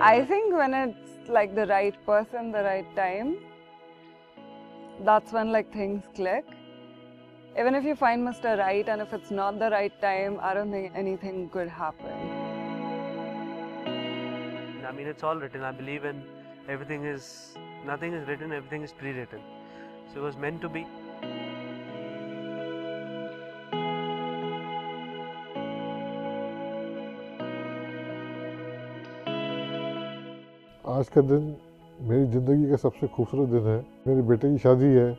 I think when it's like the right person, the right time, that's when like things click. Even if you find Mr. Right and if it's not the right time, I don't think anything could happen. I mean, it's all written. I believe in nothing is written, everything is pre-written. So it was meant to be. आज का दिन मेरी ज़िंदगी का सबसे खूबसूरत दिन है। मेरे बेटे की शादी है,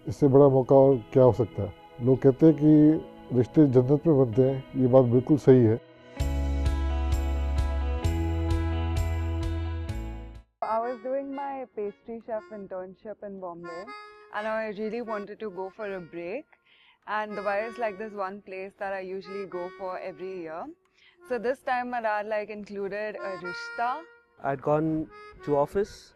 इससे बड़ा मौका और क्या हो सकता है। लोग कहते हैं कि रिश्ते जन्नत में बनते हैं, ये बात बिल्कुल सही है। I was doing my pastry chef internship in Bombay and I really wanted to go for a break, and Dubai is like this one place that I usually go for every year. So this time my dad like included a rishta. I'd gone to office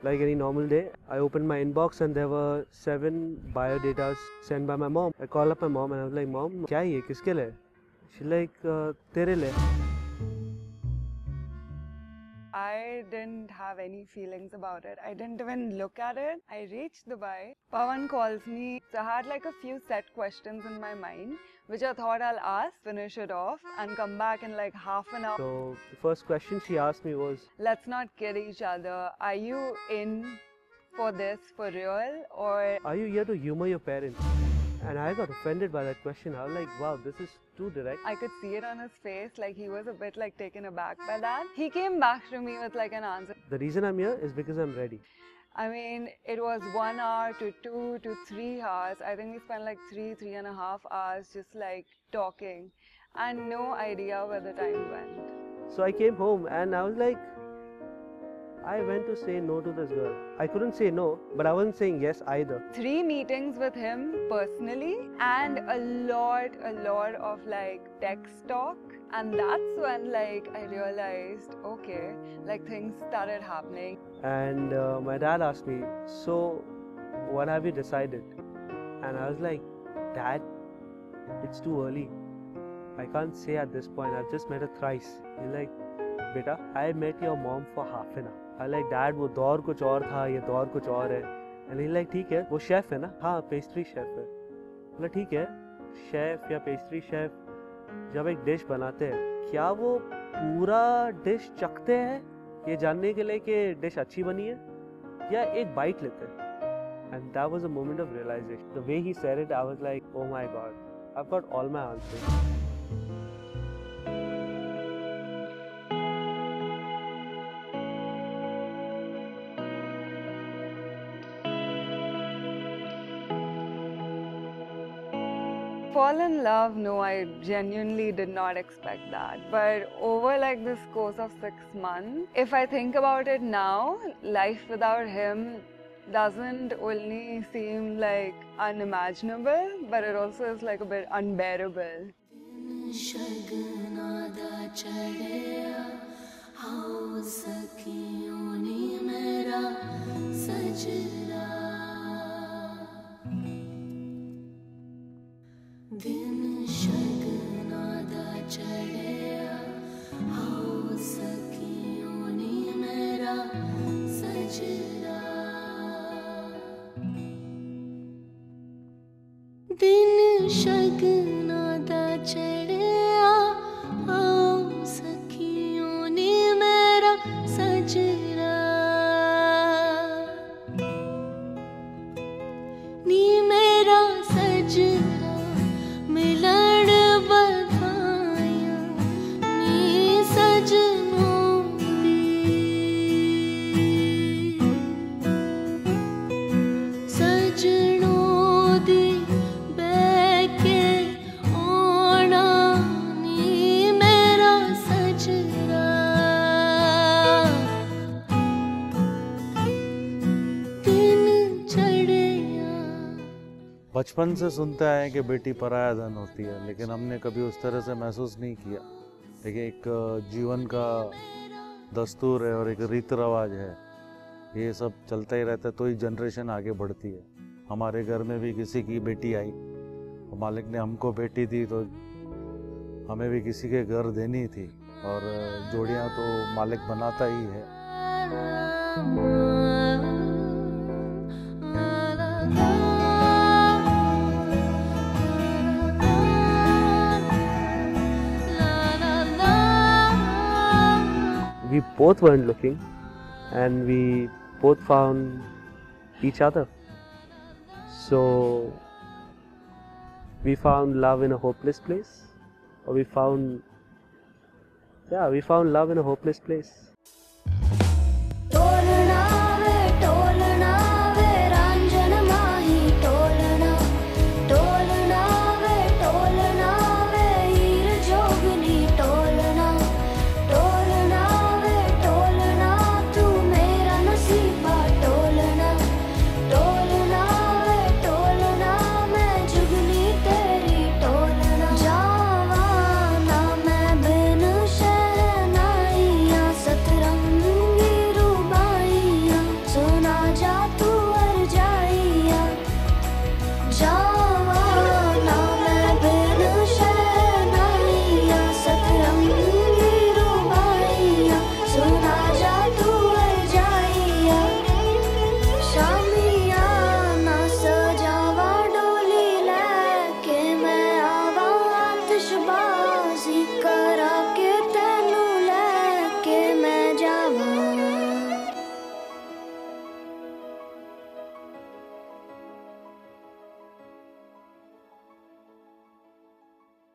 like any normal day. I opened my inbox and there were 7 biodatas sent by my mom. I called up my mom and I was like, Mom, क्या है ये? किसके लिए? She's like, तेरे लिए. I didn't have any feelings about it. I didn't even look at it. I reached Dubai. Pawan calls me. So I had like a few set questions in my mind, which I thought I'll ask, finish it off, and come back in like half an hour. So the first question she asked me was, let's not kid each other. Are you in for this for real, or are you here to humor your parents? And I got offended by that question. I was like, wow, this is too direct. I could see it on his face, like he was a bit like taken aback by that. He came back to me with like an answer. The reason I'm here is because I'm ready. I mean, it was 1 hour to 2 to 3 hours. I think we spent like 3.5 hours just like talking and no idea where the time went. So I came home and I was like, I went to say no to this girl. I couldn't say no, but I wasn't saying yes either. 3 meetings with him personally and a lot of like text talk. And that's when like I realized, okay, like things started happening. And my dad asked me, so what have you decided? And I was like, Dad, it's too early. I can't say at this point. I've just met her thrice. He's like, Beta, I met your mom for half an hour. I like, Dad, वो दौर कुछ और था, ये दौर कुछ और है. And he's like, ठीक है, वो शेफ है ना? हाँ, पेस्ट्री शेफ है. बोला ठीक है, शेफ या पेस्ट्री शेफ जब एक डिश बनाते हैं, क्या वो पूरा डिश चखते हैं ये जानने के लिए कि डिश अच्छी बनी है, या एक बाइट लेते हैं? And that was a moment of realization. The way he said it, I was like, oh my God, I've got all my answers. Fall in love, no, I genuinely did not expect that. But over like this course of 6 months, if I think about it now, life without him doesn't only seem like unimaginable, but it also is like a bit unbearable. दिन शगना दा चढ़िया आओ सखियों नी मेरा सजना दिन शगना दा चढ़िया आओ सखियों नी मेरा सजना नी मेरा सजना मिलन बधाइयां नी सजनों दी सजनों दी बैके आना नी मेरा सजना दिन चढ़िया। बचपन से सुनते आए कि बेटी पराया धन होती है, लेकिन हमने कभी उस तरह से महसूस नहीं किया। लेकिन एक जीवन का दस्तूर है और एक रीत रिवाज है, ये सब चलता ही रहता है तो ही जनरेशन आगे बढ़ती है। हमारे घर में भी किसी की बेटी आई, मालिक ने हमको बेटी दी तो हमें भी किसी के घर देनी थी, और जोड़ियाँ तो मालिक बनाता ही है। We both weren't looking, and we both found each other. So we found love in a hopeless place, or we found love in a hopeless place.